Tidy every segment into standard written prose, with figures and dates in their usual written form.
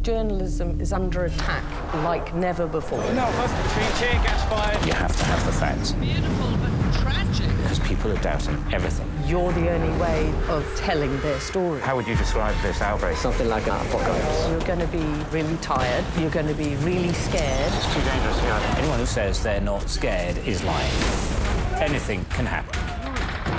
Journalism is under attack like never before. No, must be tear gas fired. You have to have the facts. Beautiful but tragic. Because people are doubting everything. You're the only way of telling their story. How would you describe this outbreak? Something like an apocalypse. You're going to be really tired. You're going to be really scared. It's too dangerous here. Anyone who says they're not scared is lying. Anything can happen.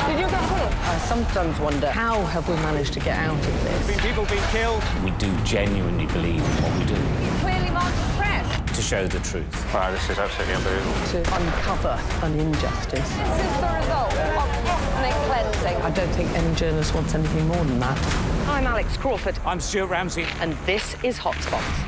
Did you get hit? I sometimes wonder, how have we managed to get out of this? People being killed. We do genuinely believe in what we do. You clearly want to press. To show the truth. Wow, this is absolutely unbelievable. To uncover an injustice. This is the result of ethnic cleansing. I don't think any journalist wants anything more than that. I'm Alex Crawford. I'm Stuart Ramsey. And this is Hotspots.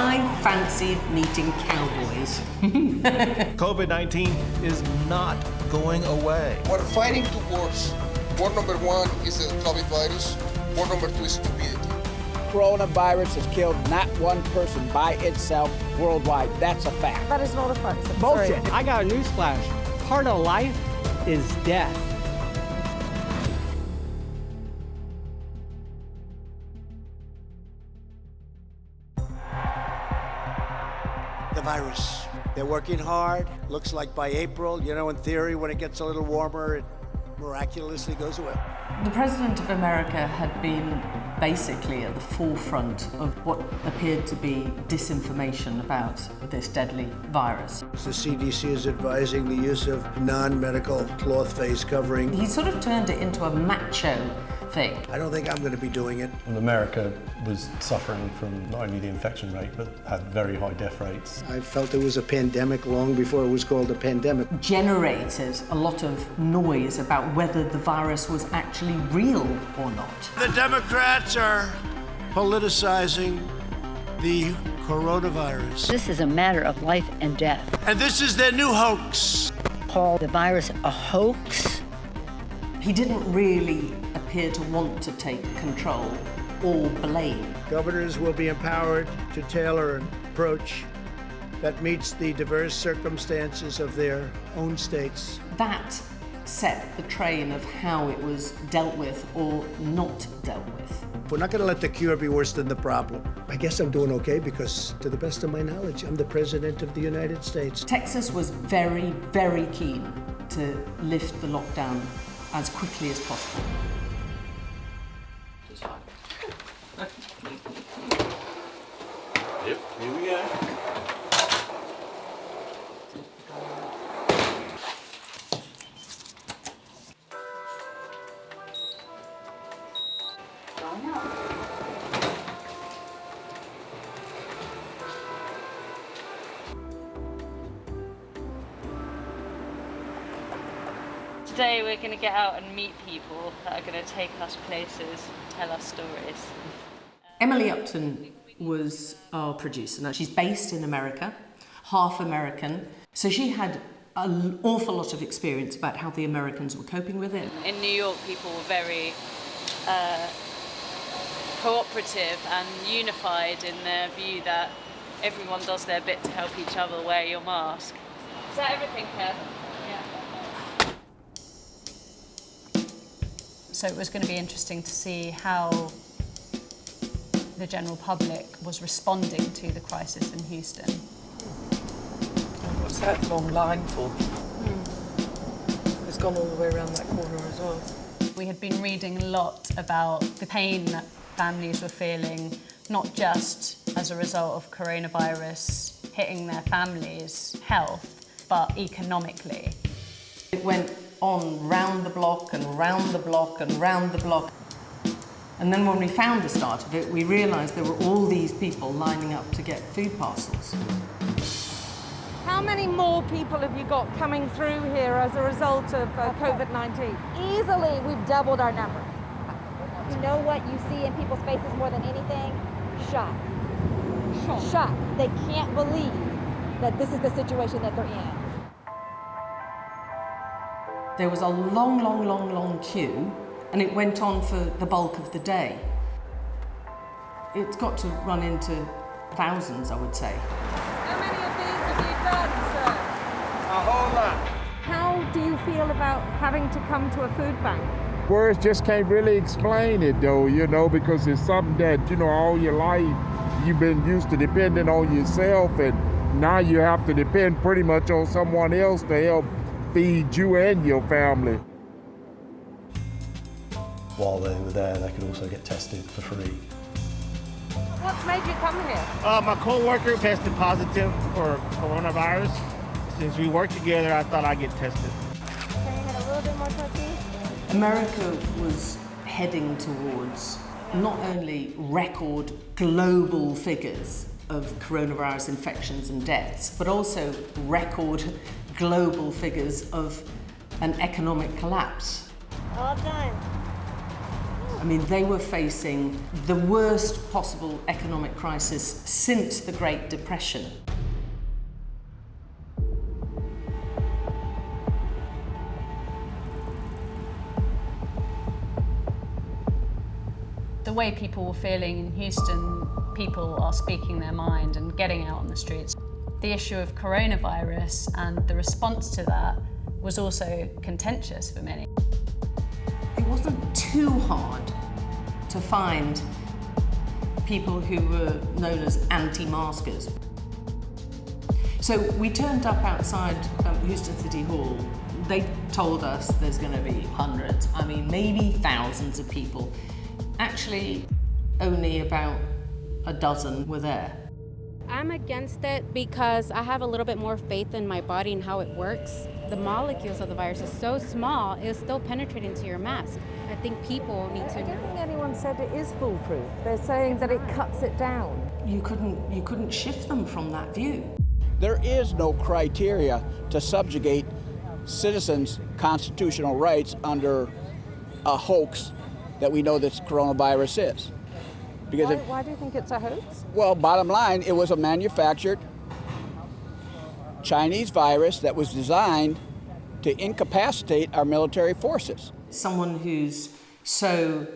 I fancied meeting cowboys. COVID-19 is not going away. We're fighting two wars. War number one is the COVID virus. War number two is stupidity. Coronavirus has killed not one person by itself worldwide. That's a fact. That is not a fact. I'm Bullshit. sorry. I got a newsflash. Part of life is death. The virus. They're working hard. Looks like by April, in theory, when it gets a little warmer, it miraculously goes away. The President of America had been basically at the forefront of what appeared to be disinformation about this deadly virus. The CDC is advising the use of non-medical cloth face covering. He sort of turned it into a macho thing. I don't think I'm going to be doing it. Well, America was suffering from not only the infection rate, but had very high death rates. I felt it was a pandemic long before it was called a pandemic. Generated a lot of noise about whether the virus was actually real or not. The Democrats are politicizing the coronavirus. This is a matter of life and death. And this is their new hoax. Call the virus a hoax? He didn't really appear to want to take control or blame. Governors will be empowered to tailor an approach that meets the diverse circumstances of their own states. That set the train of how it was dealt with or not dealt with. We're not going to let the cure be worse than the problem. I guess I'm doing okay because, to the best of my knowledge, I'm the President of the United States. Texas was very, very keen to lift the lockdown as quickly as possible. Yep, here we go. Today we're going to get out and meet people that are going to take us places, tell us stories. Emily Upton was our producer. Now, she's based in America, half American, so she had an awful lot of experience about how the Americans were coping with it. In New York, people were very cooperative and unified in their view that everyone does their bit to help each other wear your mask. Is that everything, Kev? Yeah. So it was going to be interesting to see how the general public was responding to the crisis in Houston. What's that long line for? It's gone all the way around that corner as well. We had been reading a lot about the pain that families were feeling, not just as a result of coronavirus hitting their families' health, but economically. It went on round the block and round the block and round the block. And then when we found the start of it, we realised there were all these people lining up to get food parcels. How many more people have you got coming through here as a result of COVID-19? Easily, we've doubled our number. You know what you see in people's faces more than anything? Shock. Shock. They can't believe that this is the situation that they're in. There was a long, long, long, long queue, and it went on for the bulk of the day. It's got to run into thousands, I would say. How many of these have you done, sir? A whole lot. How do you feel about having to come to a food bank? Words just can't really explain it though, you know, because it's something that, you know, all your life you've been used to depending on yourself, and now you have to depend pretty much on someone else to help feed you and your family. While they were there, they could also get tested for free. What's made you come here? My co-worker tested positive for coronavirus. Since we work together, I thought I'd get tested. Can you get a little bit more turkey? America was heading towards not only record global figures of coronavirus infections and deaths, but also record global figures of an economic collapse. All done. I mean, they were facing the worst possible economic crisis since the Great Depression. The way people were feeling in Houston, people are speaking their mind and getting out on the streets. The issue of coronavirus and the response to that was also contentious for many. It wasn't too hard to find people who were known as anti-maskers. So we turned up outside Houston City Hall. They told us there's going to be hundreds, I mean maybe thousands of people. Actually, only about a dozen were there. I'm against it because I have a little bit more faith in my body and how it works. The molecules of the virus is so small, it's still penetrating to your mask. I think people need to... I don't think anyone said it is foolproof. They're saying that it cuts it down. You couldn't shift them from that view. There is no criteria to subjugate citizens' constitutional rights under a hoax that we know this coronavirus is. Because why do you think it's a hoax? Well, bottom line, it was a manufactured Chinese virus that was designed to incapacitate our military forces. Someone who's so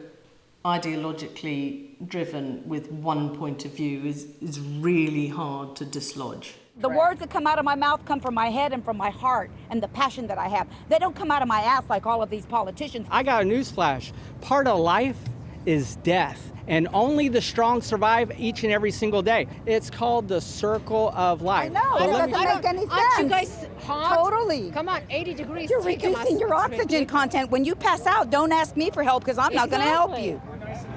ideologically driven with one point of view is really hard to dislodge. The words that come out of my mouth come from my head and from my heart and the passion that I have. They don't come out of my ass like all of these politicians. I got a newsflash. Part of life is death, and only the strong survive each and every single day. It's called the circle of life. I know, it doesn't make any sense. Aren't you guys hot? Totally. Come on, 80 degrees. You're reducing your oxygen content. When you pass out, don't ask me for help because I'm not going to help you.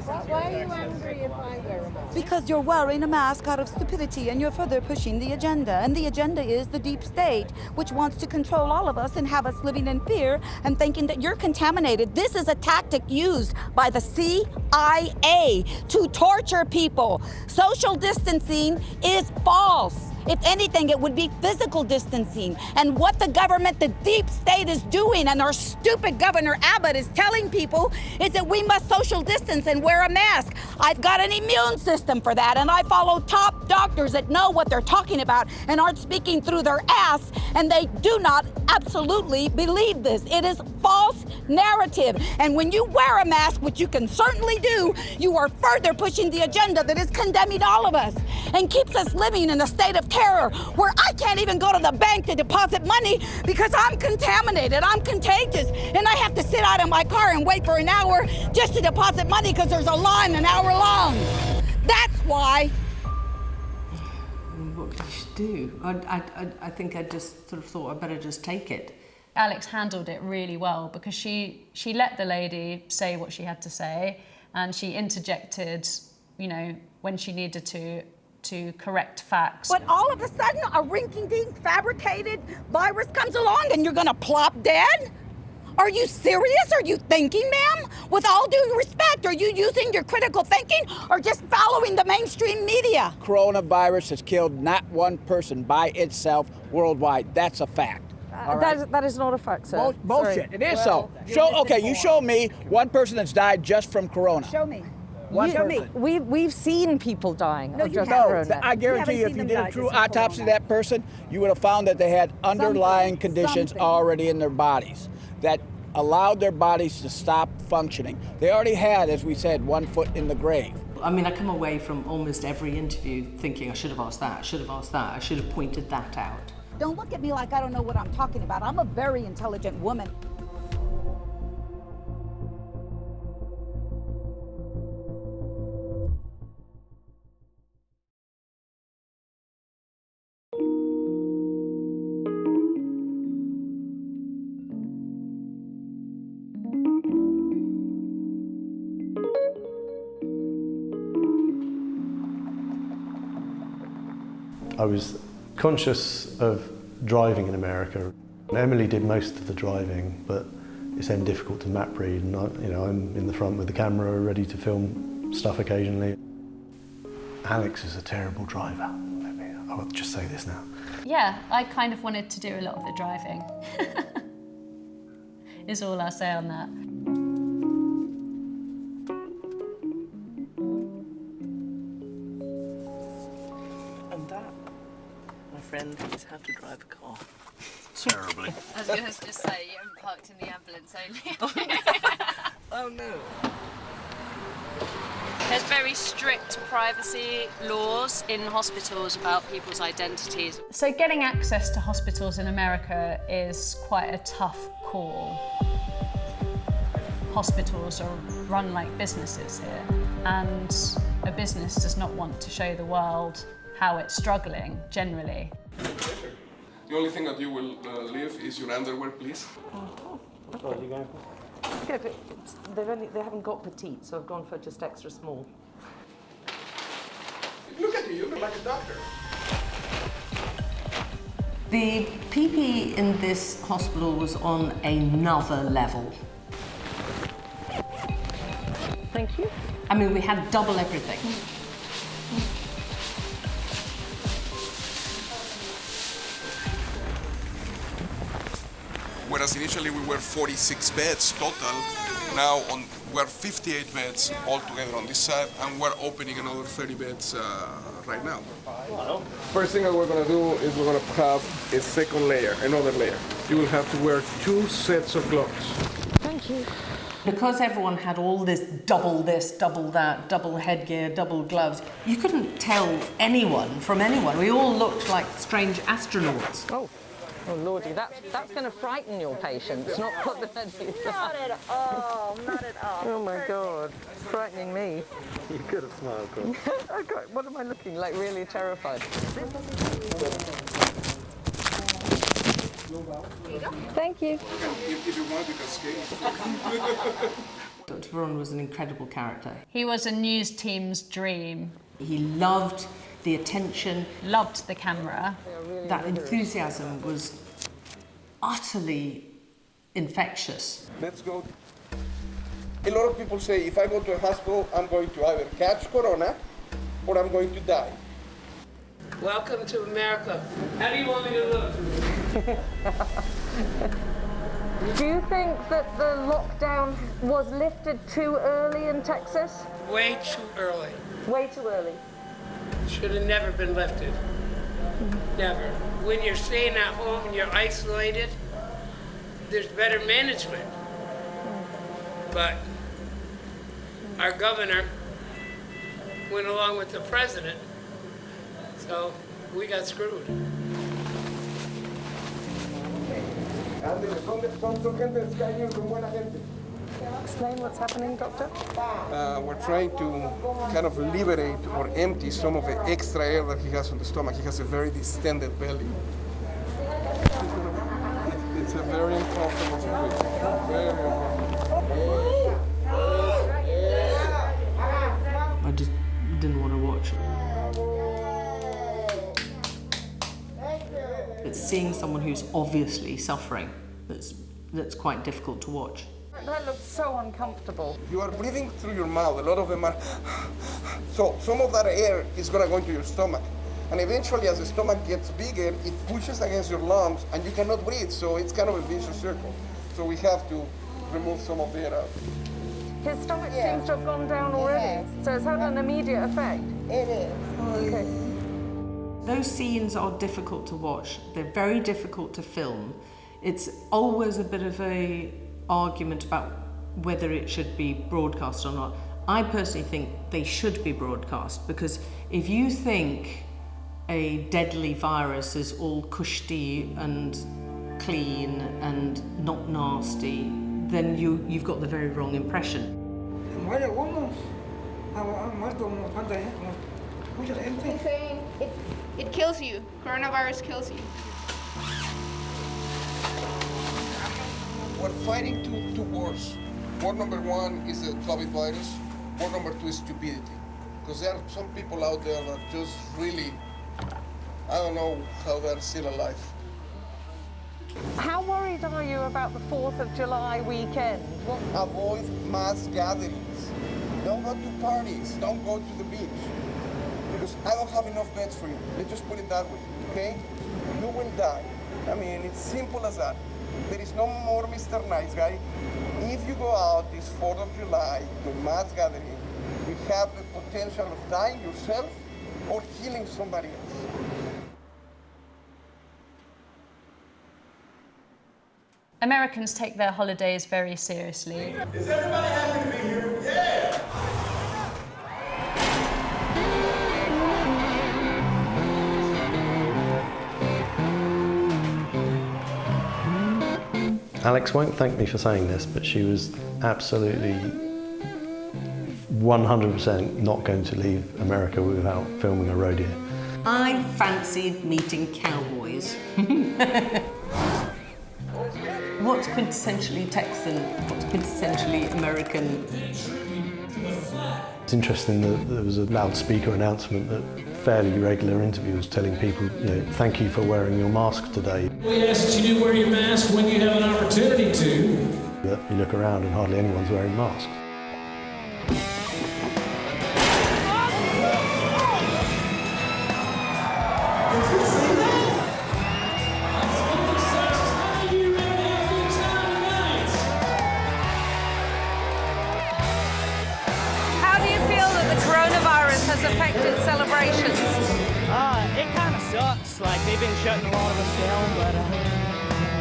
Why are you angry if I wear a mask? Because you're wearing a mask out of stupidity and you're further pushing the agenda. And the agenda is the deep state, which wants to control all of us and have us living in fear and thinking that you're contaminated. This is a tactic used by the CIA to torture people. Social distancing is false. If anything, it would be physical distancing. And what the government, the deep state is doing, and our stupid Governor Abbott is telling people, is that we must social distance and wear a mask. I've got an immune system for that, and I follow top doctors that know what they're talking about and aren't speaking through their ass, and they do not absolutely believe this. It is false narrative. And when you wear a mask, which you can certainly do, you are further pushing the agenda that is condemning all of us and keeps us living in a state of terror where I can't even go to the bank to deposit money because I'm contaminated, I'm contagious, and I have to sit out in my car and wait for an hour just to deposit money because there's a line an hour long. That's why. What could you do? I think I just sort of thought I'd better just take it. Alex handled it really well because she let the lady say what she had to say, and she interjected, you know, when she needed to correct facts. But all of a sudden, a rinky-dink fabricated virus comes along and you're gonna plop dead? Are you serious? Are you thinking, ma'am? With all due respect, are you using your critical thinking or just following the mainstream media? Coronavirus has killed not one person by itself worldwide. That's a fact. That is not a fact, sir. Bullshit. Sorry. It is so. You show me one person that's died just from corona. Show me. We've seen people dying. No, I guarantee you, if you did a true autopsy of that person, you would have found that they had underlying conditions already in their bodies that allowed their bodies to stop functioning. They already had, as we said, 1 foot in the grave. I mean, I come away from almost every interview thinking I should have asked that, I should have asked that, I should have pointed that out. Don't look at me like I don't know what I'm talking about. I'm a very intelligent woman. I was conscious of driving in America. Emily did most of the driving, but it's then difficult to map read, and I'm in the front with the camera ready to film stuff occasionally. Alex is a terrible driver. I'll just say this now. Yeah, I kind of wanted to do a lot of the driving. Is all I'll say on that. And that, my friend, is how to drive a car. Terribly. I was going to just say, you haven't parked in the ambulance only. Oh no. There's very strict privacy laws in hospitals about people's identities. So getting access to hospitals in America is quite a tough call. Hospitals are run like businesses here, and a business does not want to show the world how it's struggling, generally. The only thing that you will leave is your underwear, please. Okay, they haven't got petite, so I've gone for just extra small. Look at you look like a doctor. The PPE in this hospital was on another level. Thank you. I mean, we had double everything. Whereas initially we were 46 beds total, now we're 58 beds altogether on this side, and we're opening another 30 beds right now. First thing that we're going to do is we're going to have a second layer, another layer. You will have to wear 2 sets of gloves. Thank you. Because everyone had all this, double that, double headgear, double gloves, you couldn't tell anyone from anyone. We all looked like strange astronauts. Oh lordy, that's going to frighten your patients, not put them at ease. Not at all, not at all. Oh my God, it's frightening me. You could have smiled, girl. Okay, what am I looking like? Really terrified. Thank you. If you want, you can scale. Dr. Vaughan was an incredible character. He was a news team's dream. He loved the attention, loved the camera. That enthusiasm was utterly infectious. Let's go. A lot of people say, if I go to a hospital, I'm going to either catch corona or I'm going to die. Welcome to America. How do you want me to look? Do you think that the lockdown was lifted too early in Texas? Way too early. Way too early. Should have never been lifted. Never. When you're staying at home and you're isolated, there's better management. But our governor went along with the president, so we got screwed. Explain what's happening, doctor. We're trying to kind of liberate or empty some of the extra air that he has on the stomach. He has a very distended belly. It's a very uncomfortable situation. Very uncomfortable. I just didn't want to watch. It's seeing someone who's obviously suffering that's quite difficult to watch. That looks so uncomfortable. You are breathing through your mouth. A lot of them are. So some of that air is going to go into your stomach. And eventually, as the stomach gets bigger, it pushes against your lungs and you cannot breathe. So it's kind of a vicious circle. So we have to remove some of the air out. His stomach seems to have gone down already, so it's had an immediate effect. It is. Okay. Those scenes are difficult to watch. They're very difficult to film. It's always a bit of a argument about whether it should be broadcast or not. I personally think they should be broadcast, because if you think a deadly virus is all cushy and clean and not nasty, then you've got the very wrong impression. He's saying it kills you. Coronavirus kills you. We're fighting two wars. War number one is the COVID virus. War number two is stupidity. Because there are some people out there that just really, I don't know how they're still alive. How worried are you about the 4th of July weekend? Avoid mass gatherings. Don't go to parties. Don't go to the beach. Because I don't have enough beds for you. Let's just put it that way, okay? You will die. I mean, it's simple as that. There is no more Mr. Nice Guy. If you go out this 4th of July to a mass gathering, you have the potential of dying yourself or killing somebody else. Americans take their holidays very seriously. Is everybody happy to be here? Yeah! Alex won't thank me for saying this, but she was absolutely 100% not going to leave America without filming a rodeo. I fancied meeting cowboys. What's quintessentially Texan? What's quintessentially American? It's interesting that there was a loudspeaker announcement at fairly regular interviews telling people, thank you for wearing your mask today. We ask that you do wear your mask when you have an opportunity to. But you look around and hardly anyone's wearing masks. Has affected celebrations? It kind of sucks. Like, they've been shutting a lot of us down, but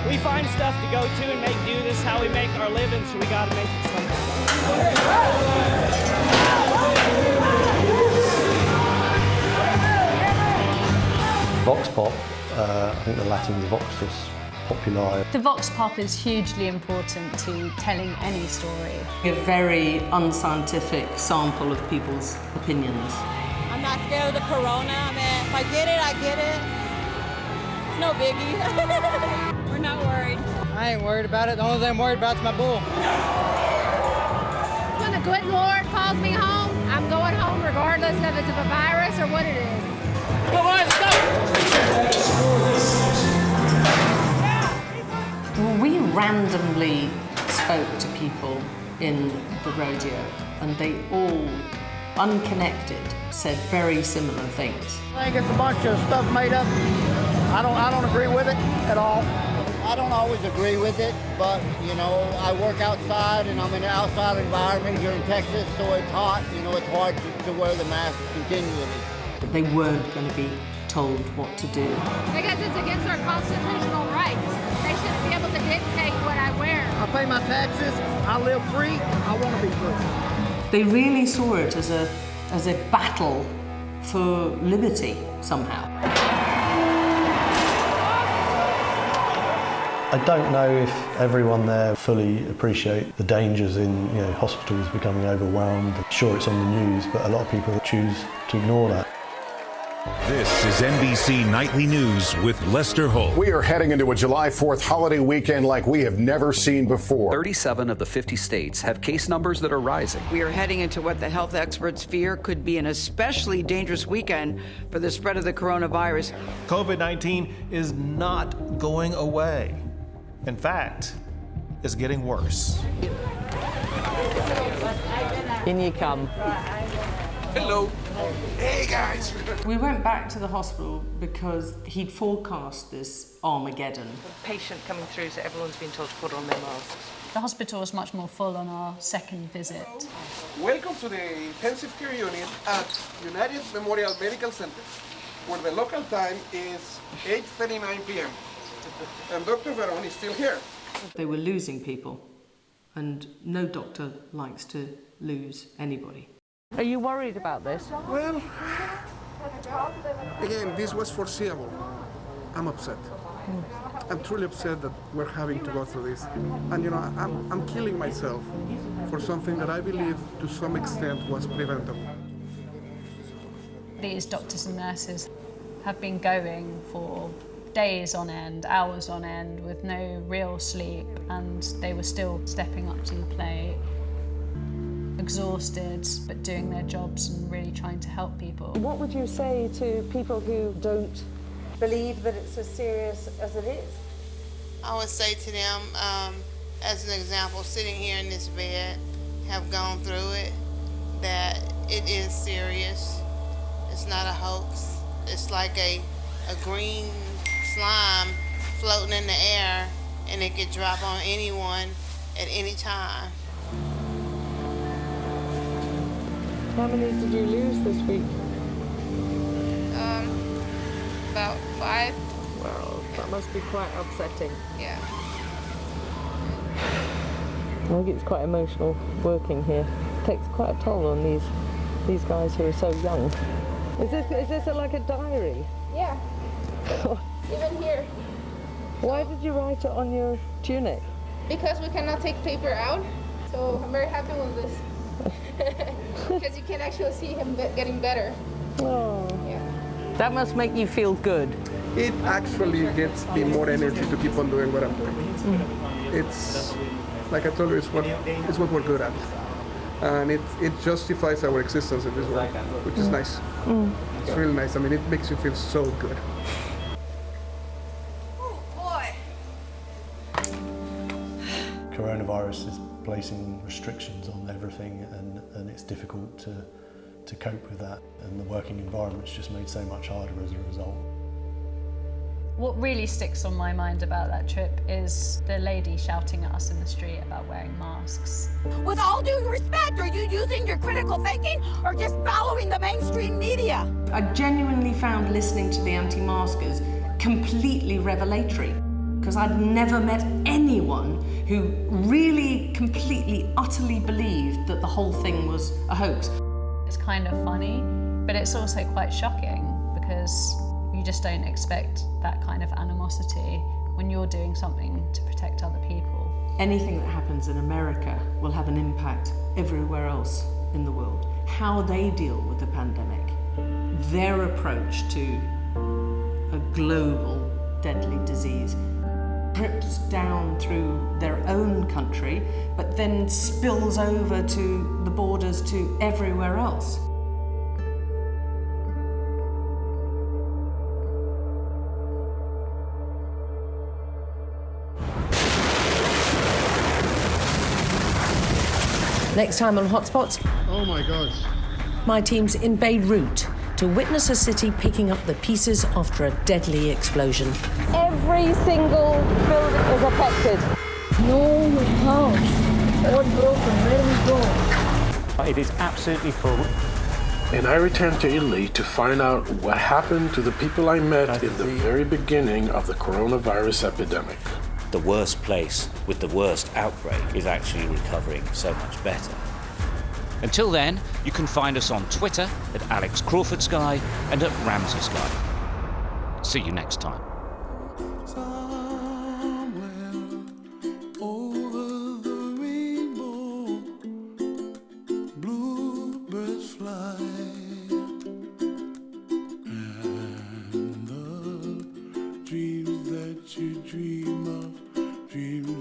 we find stuff to go to and make do. This is how we make our living, so we got to make it somehow. Vox Pop, I think the Latin Voxus Populi. The Vox Pop is hugely important to telling any story. A very unscientific sample of people's opinions. I'm not scared of the corona. I mean, if I get it, I get it. It's no biggie. We're not worried. I ain't worried about it. The only thing I'm worried about is my bull. When the good Lord calls me home, I'm going home regardless if it's a virus or what it is. Come on, let's go! We randomly spoke to people in the rodeo, and they all, unconnected, said very similar things. I think it's a bunch of stuff made up. I don't agree with it at all. I don't always agree with it, but I work outside and I'm in an outside environment here in Texas, so it's hot. It's hard to wear the mask continually. But they weren't going to be told what to do. Because it's against our constitutional rights. They shouldn't be able to dictate what I wear. I pay my taxes, I live free, I want to be free. They really saw it as a battle for liberty somehow. I don't know if everyone there fully appreciate the dangers in hospitals becoming overwhelmed. Sure, it's on the news, but a lot of people choose to ignore that. This is NBC Nightly News with Lester Holt. We are heading into a July 4th holiday weekend like we have never seen before. 37 of the 50 states have case numbers that are rising. We are heading into what the health experts fear could be an especially dangerous weekend for the spread of the coronavirus. COVID-19 is not going away. In fact, it's getting worse. In you come. Hello. Hey, guys. We went back to the hospital because he'd forecast this Armageddon. Patient coming through, so everyone's been told to put on their masks. The hospital was much more full on our second visit. Welcome to the intensive care unit at United Memorial Medical Center, where the local time is 8:39 p.m. And Dr. Veron is still here. They were losing people, and no doctor likes to lose anybody. Are you worried about this? Well, Again, this was foreseeable. I'm upset. I'm truly upset that we're having to go through this. And I'm killing myself for something that I believe to some extent was preventable. These doctors and nurses have been going for days on end, hours on end, with no real sleep, and they were still stepping up to the plate, exhausted, but doing their jobs and really trying to help people. What would you say to people who don't believe that it's as serious as it is? I would say to them, as an example, sitting here in this bed, have gone through it, that it is serious. It's not a hoax. It's like a green slime floating in the air, and it could drop on anyone at any time. How many did you lose this week? About 5. Wow, that must be quite upsetting. Yeah. I think it's quite emotional working here. It takes quite a toll on these guys who are so young. Is this like a diary? Yeah. Even here. Why did you write it on your tunic? Because we cannot take paper out, so I'm very happy with this. Because you can actually see him getting better. Oh. Yeah. That must make you feel good. It actually gives me more energy to keep on doing what I'm doing. It's, like I told you, it's what we're good at. And it justifies our existence in this world, which is nice. It's really nice. I mean, it makes you feel so good. Oh, boy. Coronavirus is placing restrictions on everything, and it's difficult to cope with that, and the working environment's just made so much harder as a result. What really sticks on my mind about that trip is the lady shouting at us in the street about wearing masks. With all due respect, are you using your critical thinking or just following the mainstream media? I genuinely found listening to the anti-maskers completely revelatory, because I'd never met anyone who really, completely, utterly believed that the whole thing was a hoax. It's kind of funny, but it's also quite shocking, because you just don't expect that kind of animosity when you're doing something to protect other people. Anything that happens in America will have an impact everywhere else in the world. How they deal with the pandemic, their approach to a global deadly disease, drips down through their own country, but then spills over to the borders to everywhere else. Next time on Hotspots. Oh my gosh. My team's in Beirut to witness a city picking up the pieces after a deadly explosion. Every single building is affected. No house. All broken. Where we go? It is absolutely full. And I returned to Italy to find out what happened to the people I met in the very beginning of the coronavirus epidemic. The worst place with the worst outbreak is actually recovering so much better. Until then, you can find us on Twitter at Alex Crawford Sky and at Ramsey Sky. See you next time. Dreams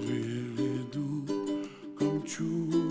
really do come true.